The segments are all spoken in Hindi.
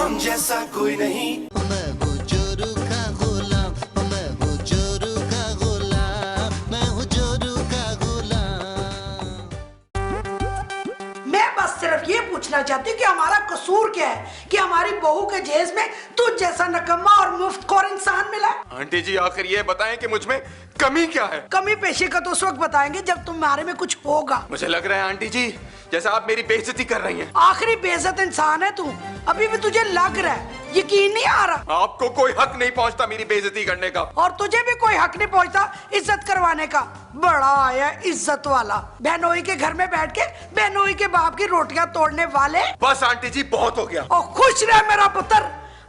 हम जैसा कोई नहीं। मैं हूँ जोरू का गुलाम, मैं हूँ जोरू का गुलाम, मैं हूँ जोरू का गुलाम। मैं बस सिर्फ ये पूछना चाहती हूँ कि हमारा कसूर क्या है कि हमारी बहू के जेज में तुझ जैसा नकम्मा और मुफ्तखोर इंसान मिला। आंटी जी आखिर ये बताएं कि मुझ में कमी क्या है। कमी पेशी का तो उस वक्त बताएंगे जब तुम्हारे में कुछ होगा। मुझे लग रहा है आंटी जी जैसा आप मेरी बेइज्जती कर रही हैं। आखिरी बेइज्जत इंसान है तू, अभी भी तुझे लग रहा है, यकीन नहीं आ रहा। आपको कोई हक नहीं पहुंचता मेरी बेइज्जती करने का, और तुझे भी कोई हक नहीं पहुंचता इज्जत करवाने का। बड़ा आया इज्जत वाला, बहनोई के घर में बैठ के बहनोई के बाप की रोटियां तोड़ने वाले। बस आंटी जी बहुत हो गया। और खुश रह मेरा पुत्र,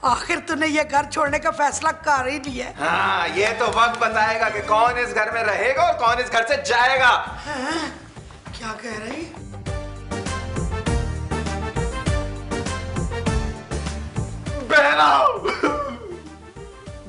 आखिर तूने ये घर छोड़ने का फैसला कर ही लिया। हाँ, ये तो वक्त बताएगा कि कौन इस घर में रहेगा और कौन इस घर से जाएगा। क्या कह रही? बहना।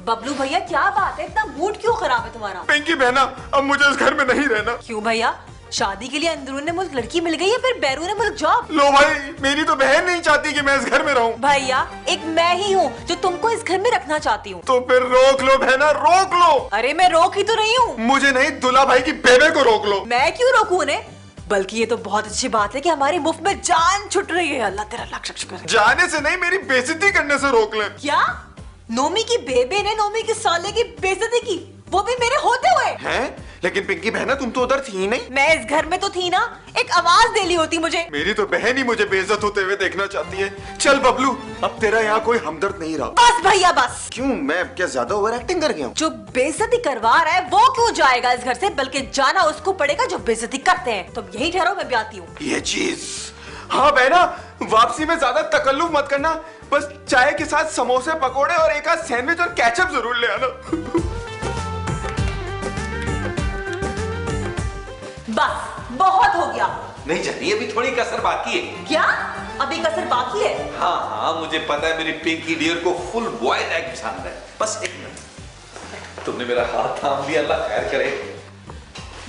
बबलू भैया क्या बात है, इतना मूड क्यों खराब है तुम्हारा? पिंकी बहना, अब मुझे इस घर में नहीं रहना। क्यों भैया, शादी के लिए अंदरूनी मुल्क लड़की मिल गई है, फिर बैरूनी मुल्क जॉब? लो भाई, मेरी तो बहन नहीं चाहती कि मैं इस घर में रहूं। भैया एक मैं ही हूँ जो तुमको इस घर में रखना चाहती हूँ। तो फिर रोक लो बहना, रोक लो। अरे मैं रोक ही तो रही हूँ। मुझे नहीं, दुल्हा भाई की बेबे को रोक लो। मैं क्यों रोकूं उन्हें? बल्कि ये तो बहुत अच्छी बात है कि हमारी मुफ्त में जान छुट रही है। अल्लाह तेरा लाख शुक्र है। जाने से नहीं, मेरी बेइज्जती करने से रोक ले। क्या? नोमी की बेबे ने नोमी के साले की बेइज्जती की, वो भी मेरे होते हुए? हैं? लेकिन पिंकी बहना तुम तो उधर थी नहीं। मैं इस घर में तो थी ना, एक आवाज दे ली होती मुझे। मेरी तो बहन ही मुझे बेइज्जत होते हुए देखना चाहती है। चल बबलू, अब तेरा यहाँ कोई हमदर्द नहीं रहा। बस भैया बस। क्यों, मैं क्या ज्यादा ओवर एक्टिंग कर गया हूँ? जो बेइज्जती करवा रहा है वो क्यों जाएगा इस घर से, बल्कि जाना उसको पड़ेगा जो बेइज्जती करते हैं। तुम यही ठहरो, मैं भी आती हूँ। ये चीज। हाँ बहना, वापसी में ज्यादा तकल्लुफ मत करना, बस चाय के साथ समोसे पकोड़े और एक आध सैंडविच और केचप जरूर ले आना। बस बहुत हो गया। नहीं जानी, अभी थोड़ी कसर बाकी है। क्या अभी कसर बाकी है? हाँ हाँ, मुझे पता है मेरी पिंकी डियर को फुल बॉयल्ड एग पसंद है। बस एक मिनट, तुमने मेरा हाथ थाम लिया, अल्लाह खैर करे।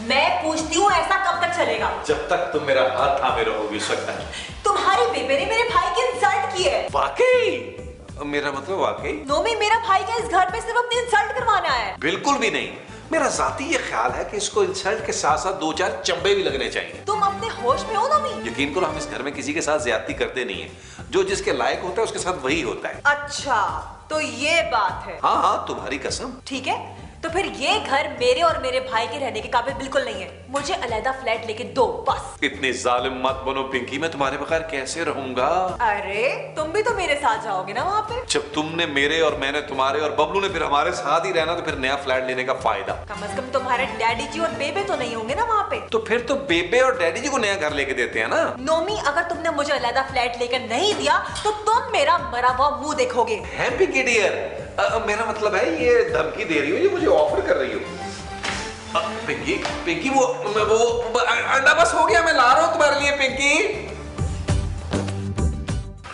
मैं पूछती हूँ ऐसा कब तक चलेगा? जब तक तुम मेरा हाथ थामे रहोगी उस वक्त तक। तुम्हारी बेबे ने मेरे भाई की इंसल्ट की है। वाकई? मेरा मतलब वाकई? नोमी, मेरा भाई का इस घर पे सिर्फ अपनी इंसल्ट करवाना है। बिल्कुल भी नहीं। मेरा जाती ये ख्याल है कि इसको इंसल्ट के साथ साथ दो चार चंबे भी लगने चाहिए। तुम अपने होश में हो नोमी? यकीन करो, हम इस घर में किसी के साथ ज्यादती करते नहीं है। जो जिसके लायक होता है उसके साथ वही होता है। अच्छा तो ये बात है। हाँ हाँ, तुम्हारी कसम। ठीक है, तो फिर ये घर मेरे और मेरे भाई के रहने के काबिल बिल्कुल नहीं है। मुझे अलग फ्लैट लेके दो बस। इतनी जालिम मत बनो पिंकी, मैं तुम्हारे बगैर कैसे रहूंगा? अरे तुम भी तो मेरे साथ जाओगे ना वहाँ पे। जब तुमने मेरे और मैंने तुम्हारे और बबलू ने फिर हमारे साथ ही रहना, तो फिर नया फ्लैट लेने का फायदा। कम से कम तुम्हारे डैडी जी और बेबे तो नहीं होंगे ना वहाँ पे। तो फिर तो बेबे और डैडी जी को नया घर लेके देते हैं ना। नोमी, अगर तुमने मुझे अलग फ्लैट लेकर नहीं दिया तो तुम मेरा मरा हुआ मुंह देखोगे। है पिंकी डियर, मेरा मतलब है ये धमकी दे रही हो, ये मुझे ऑफर कर रही हो। पिंकी पिंकी, वो अंडा बस हो गया, मैं ला रहा हूँ तुम्हारे लिए पिंकी।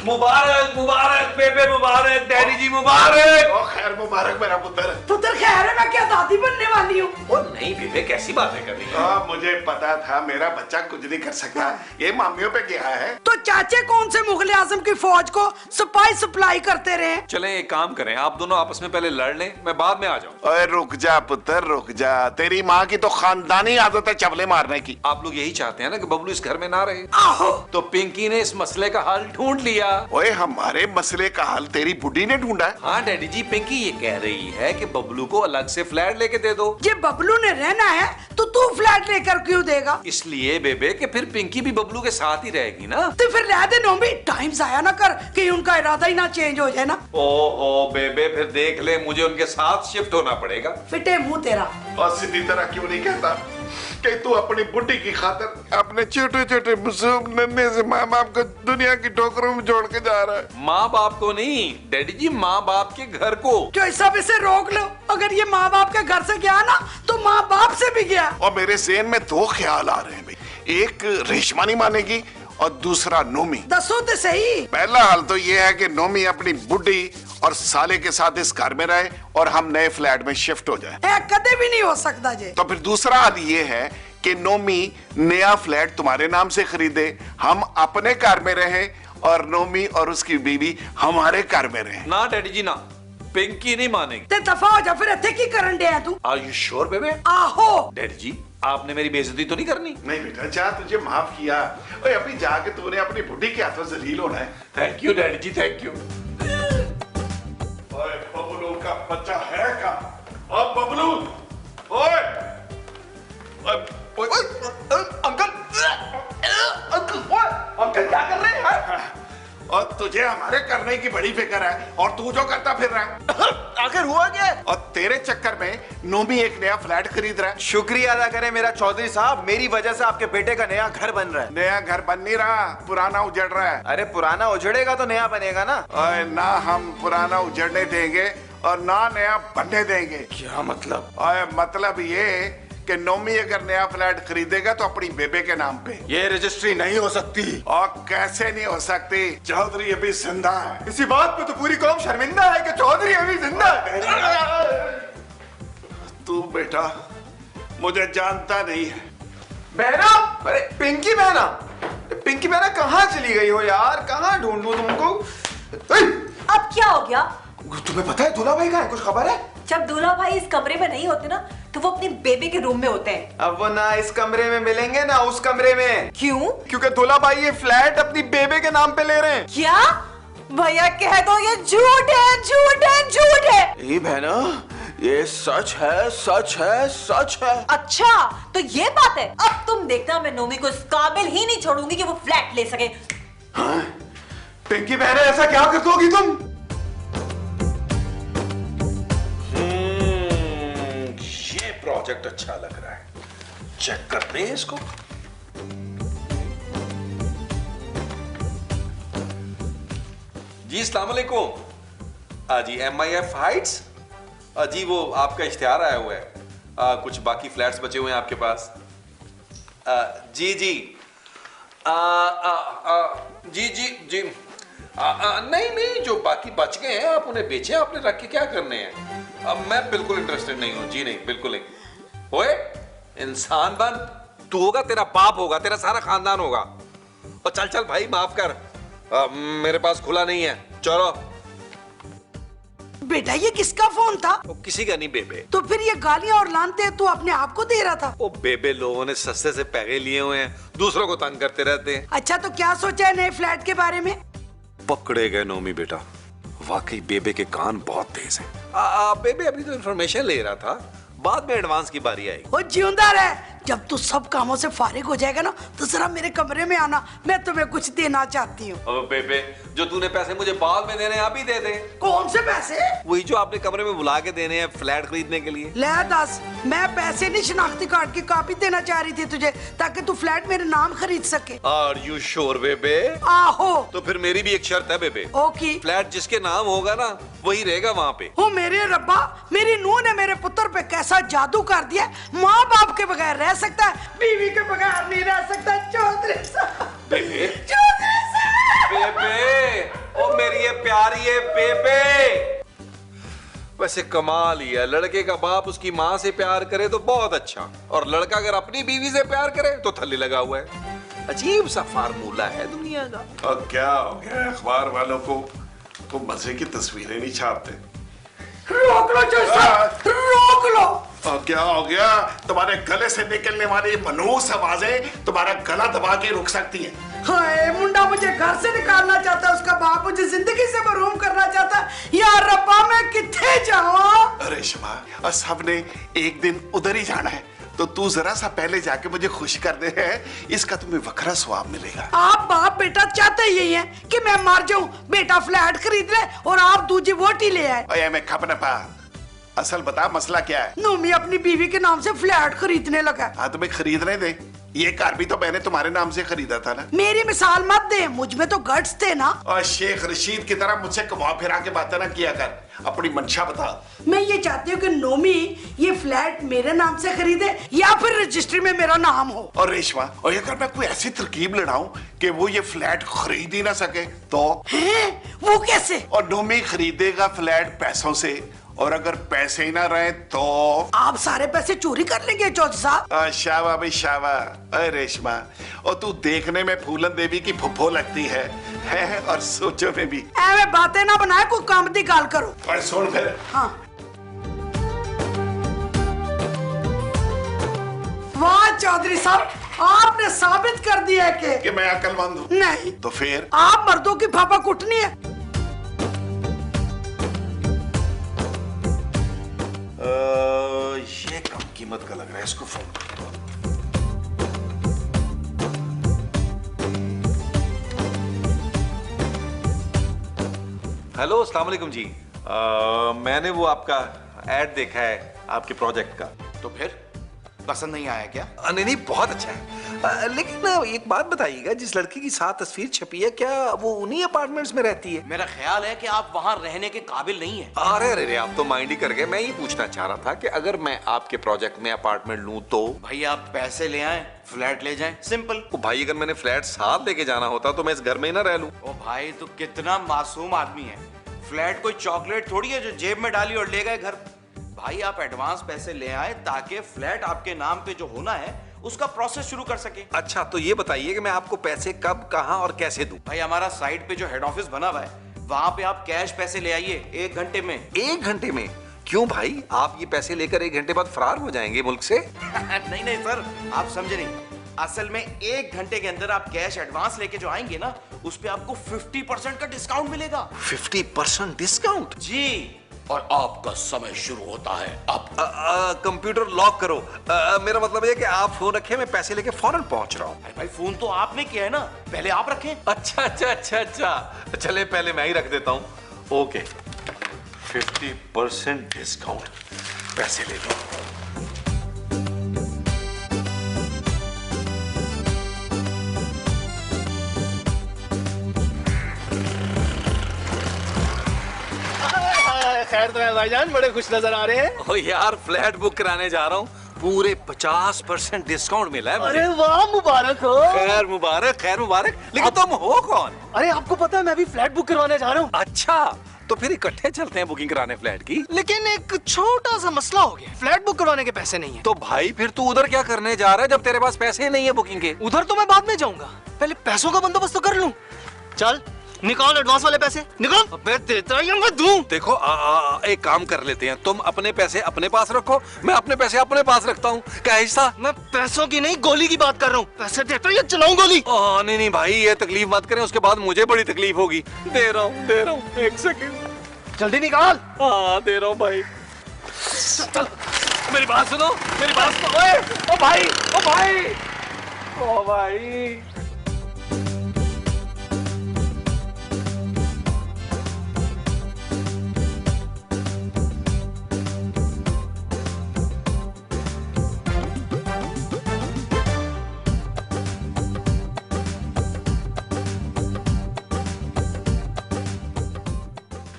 मुबारक मुबारक बेबे, मुबारक डैडी जी, मुबारक। खैर मुबारक मेरा पुत्र। पुत्र खैर है, मैं क्या दादी बनने वाली हूँ? ओ नहीं बेबे, कैसी बातें कर रही है? मुझे पता था मेरा बच्चा कुछ नहीं कर सकता, ये मामियों पे गया है। तो चाचे कौन से मुगल आजम की फौज को स्पाई सप्लाई करते रहे? चले एक काम करें, आप दोनों आपस में पहले लड़ लें, मैं बाद में आ जाऊँ। ओए रुक जा पुत्र, रुक जा। तेरी माँ की तो खानदानी आदत है चपले मारने की। आप लोग यही चाहते हैं ना कि बबलू इस घर में ना रहे? आहो। तो पिंकी ने इस मसले का हल ढूंढ लिया। ओए हमारे मसले का हल तेरी बुढ़ी ने ढूंढा है। हाँ डैडी जी, पिंकी ये कह रही है कि बबलू को अलग से फ्लैट लेके दे दो। ये बबलू ने रहना है तो तू फ्लैट लेकर क्यों देगा? इसलिए बेबे कि फिर पिंकी भी बबलू के साथ ही रहेगी ना। तो फिर रह दे नोमी, टाइम जाया ना कर कि उनका इरादा ही ना चेंज हो जाए ना। ओहो बेबे, फिर देख ले, मुझे उनके साथ शिफ्ट होना पड़ेगा। फिटे मुंह तेरा। और सीधी तरह क्यों नहीं कहता कि तू अपनी बुढ़ी की खातिर अपने छोटे छोटे मासूम नन्हे से माँ बाप को दुनिया की ठोकरों में जोड़ के जा रहा है? माँ बाप को नहीं डैडी जी, माँ बाप के घर को। जो सब इसे रोक लो, अगर ये माँ बाप के घर से गया ना तो माँ बाप से भी गया। और मेरे ज़हन में दो ख्याल आ रहे हैं भाई, एक रेशमा नहीं मानेगी और दूसरा नोमी। दसो तो सही। पहला हाल तो ये है कि नोमी अपनी बुढ़ी और साले के साथ इस घर में रहे और हम नए फ्लैट में शिफ्ट हो जाए। कदे भी नहीं हो सकता जे। तो फिर दूसरा हाल ये है कि नोमी नया फ्लैट तुम्हारे नाम से खरीदे, हम अपने घर में रहे और नोमी और उसकी बीवी हमारे घर में रहे। ना डैडी जी ना, पिंकी नहीं मानेगी। ते दफा हो जा, फिर इत्थे की करन डे तू? आर यू श्योर बेबे? आहो। डैडी जी आपने मेरी बेइज्जती तो नहीं करनी? नहीं बेटा जा, तुझे माफ किया। ओए अभी जाके तूने अपनी बुढ़ी के हाथों से रील होना है। Thank you daddy ji, thank you. ओए बबलू का बच्चा है कहाँ? अब बबलू, ओए अंकल, अंकल क्या कर रहे हैं? और तुझे हमारे करने की बड़ी फिक्र है और तू जो करता फिर रहा है। आखिर हुआ क्या? और तेरे चक्कर में नोमी एक नया फ्लैट खरीद रहा है। शुक्रिया अदा करें मेरा चौधरी साहब, मेरी वजह से आपके बेटे का नया घर बन रहा है। नया घर बन नहीं रहा, पुराना उजड़ रहा है। अरे पुराना उजड़ेगा तो नया बनेगा ना। ओए ना हम पुराना उजड़ने देंगे और ना नया बनने देंगे। क्या मतलब? ओए मतलब ये कि नोमी अगर नया फ्लैट खरीदेगा तो अपनी बेबे के नाम पे। ये रजिस्ट्री नहीं हो सकती। और कैसे नहीं हो सकती? चौधरी अभी जिंदा है। इसी बात पे तो पूरी कौम शर्मिंदा है कि चौधरी अभी जिंदा है। तू बेटा मुझे जानता नहीं है। बहना, अरे पिंकी बहना, पिंकी बहना कहाँ चली गई हो यार? कहाँ ढूंढूं तुमको? अब क्या हो गया? तुम्हें पता है दूल्हा भाई कहाँ है? कुछ खबर है? जब दूल्हा भाई इस कमरे में नहीं होते ना, तो वो अपनी बेबी के रूम में होते हैं। अब वो ना इस कमरे में मिलेंगे ना उस कमरे में। क्यों? क्योंकि दूल्हा भाई ये फ्लैट अपनी बेबे के नाम पे ले रहे हैं। क्या? भैया कह दो ये झूठ है, झूठ है, झूठ है। ए बहना, ये सच है, सच है, सच है। अच्छा तो ये बात है। अब तुम देखना, मैं नोमी को इस काबिल ही नहीं छोड़ूंगी कि वो फ्लैट ले सके। हाँ? पिंकी बहना ऐसा क्या कर दोगी तुम? ये प्रोजेक्ट अच्छा लग रहा है, चेक करते हैं इसको। जी अस्सलाम वालेकुम। जी MIF हाइट्स। जी वो आपका इश्तिहार आया हुआ है। कुछ बाकी फ्लैट्स बचे हुए हैं आपके पास? जी जी जी जी जी नहीं नहीं, जो बाकी बच गए हैं आप उन्हें बेचें, आपने रख के क्या करने हैं? मैं बिल्कुल इंटरेस्टेड नहीं हूं। जी नहीं, बिल्कुल नहीं। ओए इंसान बन, तू होगा, तेरा बाप होगा, तेरा सारा खानदान होगा। और चल चल भाई माफ कर, मेरे पास खुला नहीं है। चलो। बेटा ये किसका फोन था? वो किसी का नहीं बेबे। तो फिर ये गालियां और लानते तू अपने आप को दे रहा था? वो बेबे लोगों ने सस्ते से पैसे लिए हुए हैं, दूसरों को तंग करते रहते हैं। अच्छा तो क्या सोचा है नए फ्लैट के बारे में? पकड़े गए नोमी बेटा, वाकई बेबे के कान बहुत तेज हैं। बेबे अभी तो इन्फॉर्मेशन ले रहा था, बाद में एडवांस की बारी आएगी। वो जिंदा रहे। जब तू सब कामों से फारिग हो जाएगा ना तो जरा मेरे कमरे में आना, मैं तुम्हें कुछ देना चाहती हूँ। अब बेबे जो तूने पैसे मुझे बाद में देने हैं अभी दे दे। कौन से पैसे? वही जो आपने कमरे में बुला के देने हैं फ्लैट खरीदने के लिए। ले दस, मैं पैसे नहीं शनाख्ती कार्ड की कॉपी देना चाह रही थी तुझे, ताकि तू फ्लैट मेरे नाम खरीद सके। आर यू श्योर बेबे? आहो। तो फिर मेरी भी एक शर्त है बेबे। ओके। फ्लैट जिसके नाम होगा ना वही रहेगा वहाँ पे। ओ मेरे रब्बा, मेरी नूह ने मेरे पुत्र पे कैसा जादू कर दिया। माँ बाप के बगैर रह सकता है, बीवी के बगैर नहीं रह सकता। चौधरी साहब, बेबे, चौधरी साहब, बेबे, ओ मेरी ये प्यारी है बेबे। वैसे कमाल ही है, लड़के का बाप उसकी माँ से प्यार करे तो बहुत अच्छा, और लड़का अगर अपनी बीवी से प्यार करे तो थल्ली लगा हुआ है। अजीब सा फार्मूला है दुनिया का। और क्या हो गया अखबार वालों को? तो मजे की तस्वीरें नहीं छापते? रोक लो चौधरी साहब, रोक लो। और क्या हो गया? तुम्हारे गले से निकलने वाली मनहूस आवाजें तुम्हारा गला दबा के रुक सकती हैं। हाय मुंडा मुझे घर से निकालना चाहता है, उसका बाप मुझे जिंदगी से महरूम करना चाहता है। यार रब्बा मैं किथे जाऊं? अरे शमा, और सबने एक दिन उधर ही जाना है, तो तू जरा सा पहले जाके मुझे खुश कर दे है, इसका तुम्हें वखरा स्वाब मिलेगा। आप बाप बेटा चाहते यही है कि मैं मर जाऊं, बेटा फ्लैट खरीद ले और आप दूजी वोटी ले आए। ओए मैं खपना पा, असल बता मसला क्या है? नोमी अपनी बीवी के नाम से फ्लैट खरीदने लगा। हाँ तुम्हें खरीदने दे, ये कार भी तो मैंने तुम्हारे नाम से खरीदा था ना। मेरी मिसाल मत दे, मुझ में तो गट्स थे ना। और शेख रशीद की तरह मुझसे कमा फिरा के बातें ना किया कर, अपनी मंशा बता। मैं ये चाहती हूँ कि नोमी ये फ्लैट मेरे नाम से खरीदे या फिर रजिस्ट्री में मेरा नाम हो। और रेशमा, और अगर मैं कोई ऐसी तरकीब लड़ाऊं कि वो ये फ्लैट खरीद ही ना सके तो? हैं? वो कैसे? और नोमी खरीदेगा फ्लैट पैसों से और अगर पैसे ही ना रहे तो आप सारे पैसे चोरी कर लेंगे चौधरी साहब? शावा भाई शावा। अरे रेशमा, और तू देखने में फूलन देवी की फुफ्फो लगती है और सोचो में भी। ऐवे बातें ना बनाए, कोई काम दी गाल करो। और सुन फिर, हाँ। वाह चौधरी साहब, आपने साबित कर दिया है कि मैं अक्लमंद हूँ। नहीं तो फिर आप मर्दों की फाफा कुटनी है। ये कम कीमत का लग रहा है, इसको फोन कर दो। हेलो, अस्सलाम वालेकुम जी। मैंने वो आपका ऐड देखा है आपके प्रोजेक्ट का। तो फिर पसंद नहीं आया क्या? नहीं नहीं, बहुत अच्छा है। लेकिन एक बात बताइएगा, जिस लड़की की साथ तस्वीर छपी है, क्या वो उन्हीं अपार्टमेंट्स में रहती है? मेरा ख्याल है कि आप वहाँ रहने के काबिल नहीं है। अरे अरे अरे, आप तो माइंड ही कर गए। मैं ये पूछना चाह रहा था कि अगर मैं आपके प्रोजेक्ट में अपार्टमेंट लूं तो? भाई आप पैसे ले आए, फ्लैट ले जाएं, सिंपल। ओ भाई, अगर मैंने फ्लैट साथ लेके जाना होता तो मैं इस घर में ही ना रह लूं। ओ भाई, तो कितना मासूम आदमी है। फ्लैट कोई चॉकलेट थोड़ी है जो जेब में डाली और ले गए घर। भाई आप एडवांस पैसे ले आए ताकि फ्लैट आपके नाम पे जो होना है उसका प्रोसेस शुरू कर सके। अच्छा, तो ये बताइए कि मैं आपको पैसे कब, कहां और कैसे दूं? भाई हमारा साइट पे जो हेड ऑफिस बना हुआ है, वहां पे आप कैश पैसे ले आइए 1 घंटे में। 1 घंटे में? क्यों भाई, आप ये पैसे लेकर 1 घंटे बाद फरार हो जाएंगे मुल्क से? नहीं नहीं सर, आप समझे नहीं। असल में 1 घंटे के अंदर आप कैश एडवांस लेके जो आएंगे ना, उस पे आपको 50% का डिस्काउंट मिलेगा। 50% डिस्काउंट? जी। और आपका समय शुरू होता है अब। कंप्यूटर लॉक करो। मेरा मतलब है कि आप फोन रखें, मैं पैसे लेके फौरन पहुंच रहा हूँ। अरे भाई, फोन तो आपने किया है ना, पहले आप रखें। अच्छा अच्छा अच्छा अच्छा, चले पहले मैं ही रख देता हूँ। ओके, 50% डिस्काउंट, पैसे ले लो। खैर तो है भाईजान, बड़े खुश नजर आ रहे हैं। ओ यार, फ्लैट बुक कराने जा रहा हूँ, पूरे 50% डिस्काउंट मिला है मुझे। अरे वाह, मुबारक हो। खैर मुबारक, खैर मुबारक। लेकिन तुम हो कौन? अरे आपको पता है मैं भी फ्लैट बुक करवाने जा रहा हूँ। अच्छा, तो फिर इकट्ठे चलते हैं बुकिंग कराने फ्लैट की। लेकिन एक छोटा सा मसला हो गया, फ्लैट बुक करवाने के पैसे नहीं है। तो भाई फिर तू उधर क्या करने जा रहा है जब तेरे पास पैसे ही नहीं है बुकिंग के? उधर तो मैं बाद में जाऊंगा, पहले पैसों का बंदोबस्त तो कर लूं। चल निकाल एडवांस वाले पैसे, निकाल। अबे देता या मैं दूं? देखो एक काम कर लेते हैं, तुम अपने पैसे अपने पास रखो, मैं अपने पैसे अपने पास रखता हूँ। क्या हिस्सा? मैं पैसों की नहीं, गोली की बात कर रहा हूँ। पैसे देता या चलाऊं गोली? नहीं नहीं भाई, ये तकलीफ मत करें, उसके बाद मुझे बड़ी तकलीफ होगी। दे रहा हूँ 1 सेकंड। जल्दी निकाल। हाँ दे रहा हूँ भाई। चल मेरी बात सुनो, मेरी बात सुनो। ओ भाई, ओ भाई, ओ भाई।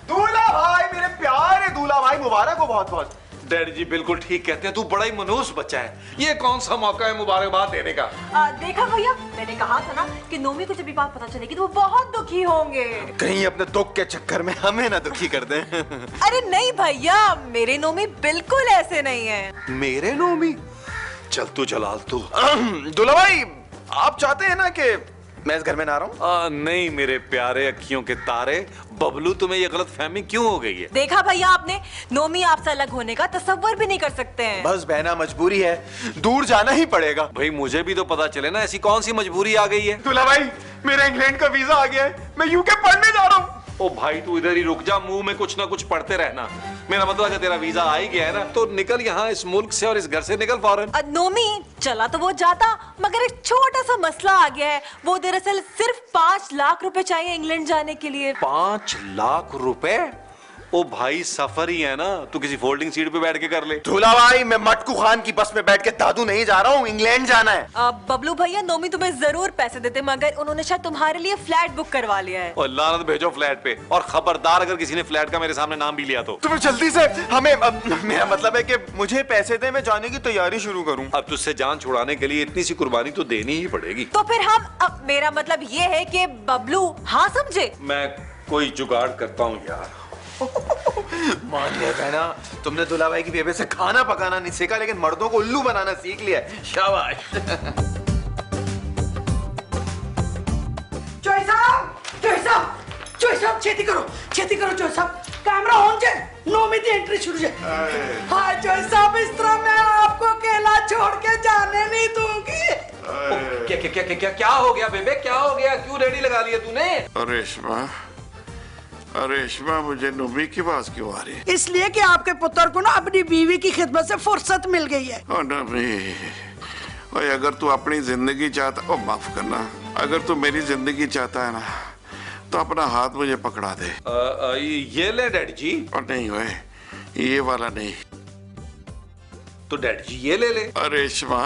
दूल्हा भाई, मेरे प्यारे दूल्हा भाई, मुबारक हो बहुत बहुत। डैडी जी बिल्कुल ठीक कहते हैं, तू बड़ा ही मनहूस बच्चा है। ये कौन सा मौका है मुबारकबाद देने का? देखा भैया, मैंने कहा था ना कि नोमी को जब ये बात पता चलेगी तो वो बहुत दुखी होंगे। कहीं अपने दुख के चक्कर में हमें ना दुखी कर दें। अरे नहीं भैया, मेरे नोमी बिल्कुल ऐसे नहीं है। मेरे नोमी? चल तू जलाल तू। दूल्हा भाई, आप चाहते हैं ना कि मैं इस घर में ना रहूं? नहीं मेरे प्यारे अखियों के तारे, बबलू तुम्हें ये गलत फहमी क्यों हो गई है? देखा भैया आपने, नोमी आपसे अलग होने का तसव्वुर भी नहीं कर सकते हैं। बस बहना, मजबूरी है, दूर जाना ही पड़ेगा। भाई मुझे भी तो पता चले ना, ऐसी कौन सी मजबूरी आ गई है? दूल्हा भाई, मेरा इंग्लैंड का वीजा आ गया है, मैं यूके पढ़ने जा रहा हूँ। ओ भाई तू इधर ही रुक जा, मुंह में कुछ ना कुछ पढ़ते रहना। मेरा मतलब अगर तेरा वीजा आ ही गया है ना, तो निकल यहाँ इस मुल्क से और इस घर से निकल फौरन। नोमी चला तो वो जाता, मगर एक छोटा सा मसला आ गया है। वो दरअसल सिर्फ 5 लाख रुपए चाहिए इंग्लैंड जाने के लिए। 5 लाख रुपए? ओ भाई सफर ही है ना, तू किसी फोल्डिंग सीट पे बैठ के कर ले। दूल्हा भाई, मैं मटकू खान की बस में बैठ के दादू नहीं जा रहा हूँ, इंग्लैंड जाना है। बबलू भैया, नोमी तुम्हें जरूर पैसे देते, मगर उन्होंने शायद तुम्हारे लिए फ्लैट बुक करवा लिया है। और लानत भेजो फ्लैट पे, और खबरदार अगर किसी ने फ्लैट का मेरे सामने नाम भी लिया तो। तुम्हें जल्दी से हमें, मेरा मतलब है कि मुझे पैसे दे, मैं जाने की तैयारी शुरू करूँ। अब तुझसे जान छुड़ाने के लिए इतनी सी कुर्बानी तो देनी ही पड़ेगी। तो फिर हम, अब मेरा मतलब ये है कि बबलू हाँ समझे। मैं कोई जुगाड़ करता हूँ यार। मान गया बहना, तुमने दूल्हा भाई की बेबे से खाना पकाना नहीं सीखा, लेकिन मर्दों को उल्लू बनाना सीख लिया है। शाबाश। चोई साहब छेती करो चोई साहब, कैमरा ऑन जे, नौमी दी एंट्री शुरू जे। हाँ चोई साहब, इस तरह मैं आपको अकेला छोड़ के जाने नहीं दूंगी। क्या हो गया बेबे, क्या हो गया, क्यों रेडी लगा लिया तूने? रेशमा, मुझे नूमी की आवाज क्यों आ रही है? इसलिए कि आपके पुत्र को ना अपनी बीवी की खिदमत से फुर्सत मिल गई है। ओ नूमी, ओए अगर तू अपनी जिंदगी चाहता, ओ माफ करना, अगर तू मेरी जिंदगी चाहता है ना तो अपना हाथ मुझे पकड़ा दे। ये ले डैडी जी। और नहीं ओए, ये वाला नहीं। तो डैडी जी ये ले ले। अरे रेशमा,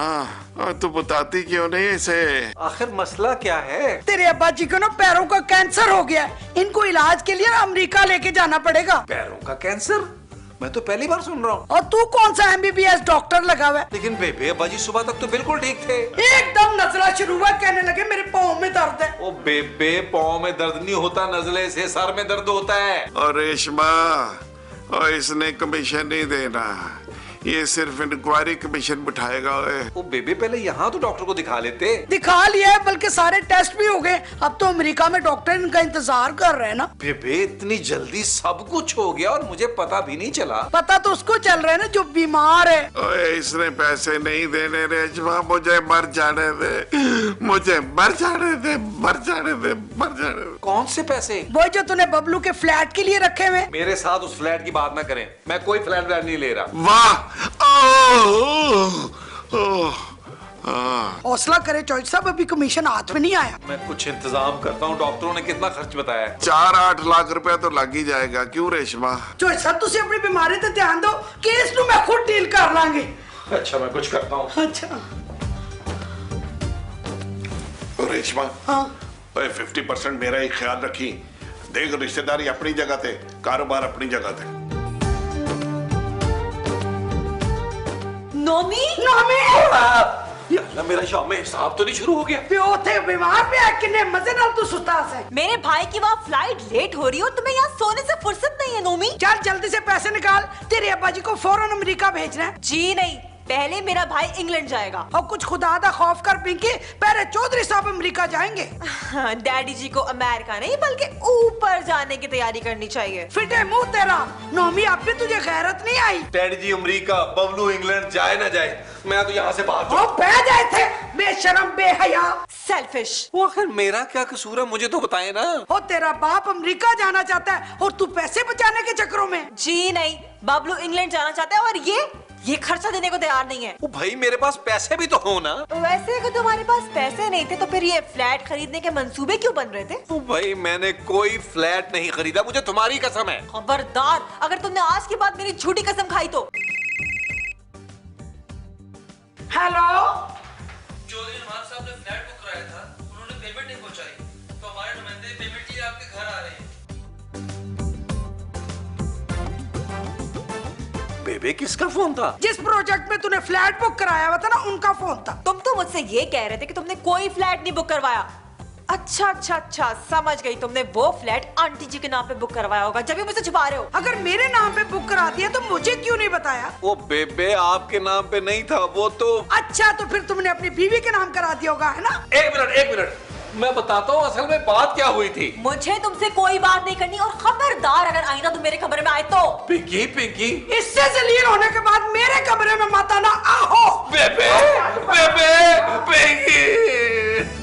तू बताती क्यों नहीं इसे? आखिर मसला क्या है? तेरे अब्बा जी को ना पैरों का कैंसर हो गया है, इनको इलाज के लिए अमेरिका लेके जाना पड़ेगा। पैरों का कैंसर? मैं तो पहली बार सुन रहा हूँ। और तू कौन सा MBBS डॉक्टर लगा हुआ है? लेकिन बेबे अब्बा जी सुबह तक तो बिल्कुल ठीक थे। एकदम नजला शुरू हुआ, कहने लगे मेरे पाँव में दर्द है। ओ बेबे, पाँव में दर्द नहीं होता, नजले से सर में दर्द होता है। और रेशमा, और इसने कमीशन नहीं देना, ये सिर्फ इंक्वायरी कमीशन बिठाएगा। ओ बेबे, पहले यहाँ तो डॉक्टर को दिखा लेते। दिखा लिया है, बल्कि सारे टेस्ट भी हो गए। अब तो अमेरिका में डॉक्टर इनका इंतजार कर रहे हैं ना। बेबे, इतनी जल्दी सब कुछ हो गया और मुझे पता भी नहीं चला। पता तो उसको चल रहा है ना जो बीमार है। ओए, इसने पैसे नहीं देने रेशमा, मुझे मर जाने दे, मुझे मर जाने दे, मर जाने दे, मर जाने दे। कौन से पैसे? वो जो तूने बबलू के फ्लैट के लिए रखे हुए। मेरे साथ उस फ्लैट की बात ना करें, मैं कोई फ्लैट व्लैट नहीं ले रहा। वाह, हौसला करे चौधरी साहब, अभी कमीशन हाथ में नहीं आया। मैं कुछ इंतजाम करता हूँ। डॉक्टरों ने कितना खर्च बताया? 4-8 लाख रुपया तो लग ही जाएगा। क्यों रेशमा? चौधरी साहब, तुसी अपनी बीमारी पे ध्यान दो, केस नू मैं खुद डील कर लांगे। अच्छा, मैं कुछ करता हूँ। अच्छा रेशमा, हाँ 50% मेरा ही ख्याल रखी। देख, रिश्तेदारी अपनी जगह थे, कारोबार अपनी जगह थे। नोमी यार, मेरा शाम में हिसाब तो नहीं शुरू हो गया? प्यो थे बीमार पे है, किन्ने मजे नाल तू सुता से। मेरे भाई की वहाँ फ्लाइट लेट हो रही हो, तुम्हें यहाँ सोने से फुर्सत नहीं है नोमी। चल जल्दी से पैसे निकाल, तेरे अब्बा जी को फौरन अमेरिका भेजना है। जी नहीं, पहले मेरा भाई इंग्लैंड जाएगा। और कुछ खुदा दा खौफ कर पिंकी, पहले चौधरी साहब अमेरिका जाएंगे। डैडी जी को अमेरिका नहीं बल्कि ऊपर जाने की तैयारी करनी चाहिए। फिटे मुंह तेरा, नोमी अब भी तुझे गैरत नहीं आई? डैडी जी अमेरिका, बबलू इंग्लैंड, जाए ना जाए, मैं तो यहाँ से बाहर वो बह जाए थे, बेशरम बेहया। सेल्फिश। वो आखिर मेरा क्या कसूर है, मुझे तो बताए ना। ओ तेरा बाप अमेरिका जाना चाहता है और तू पैसे बचाने के चक्करों में। जी नहीं, बबलू इंग्लैंड जाना चाहता है और ये खर्चा देने को तैयार नहीं है। ओ भाई, मेरे पास पैसे भी तो हो ना। वैसे अगर तुम्हारे पास पैसे नहीं थे तो फिर ये फ्लैट खरीदने के मंसूबे क्यों बन रहे थे? ओ भाई, मैंने कोई फ्लैट नहीं खरीदा, मुझे तुम्हारी कसम है। खबरदार, अगर तुमने आज के बाद मेरी झूठी कसम खाई तो। हेलो, चौधरी नुमान साहब ने फ्लैट बुक कराया था, उन्होंने पेमेंट नहीं पहुंचाई, तो हमारे नुमाइंदे पेमेंट के लिए आपके घर आ रहे हैं। बेबे, किसका फोन था? जिस प्रोजेक्ट में तूने फ्लैट बुक कराया हुआ था ना, उनका फोन था। तुम तो मुझसे ये कह रहे थे कि तुमने कोई फ्लैट नहीं बुक करवाया। अच्छा, समझ गई, तुमने वो फ्लैट आंटी जी के नाम पे बुक करवाया होगा, जब भी मुझसे छुपा रहे हो। अगर मेरे नाम पे बुक करा दिया तो मुझे क्यों नहीं बताया? वो बेबे, आपके नाम पे नहीं था वो तो। अच्छा, तो फिर तुमने अपनी बीवी के नाम करा दिया होगा, है ना? एक मिनट, मैं बताता हूँ असल में बात क्या हुई थी। मुझे तुमसे कोई बात नहीं करनी, और खबरदार अगर आईना तुम मेरे कमरे में आए तो। पिंकी, इससे जलील होने के बाद मेरे कमरे में मत आना। आओ बेबे, पिंकी।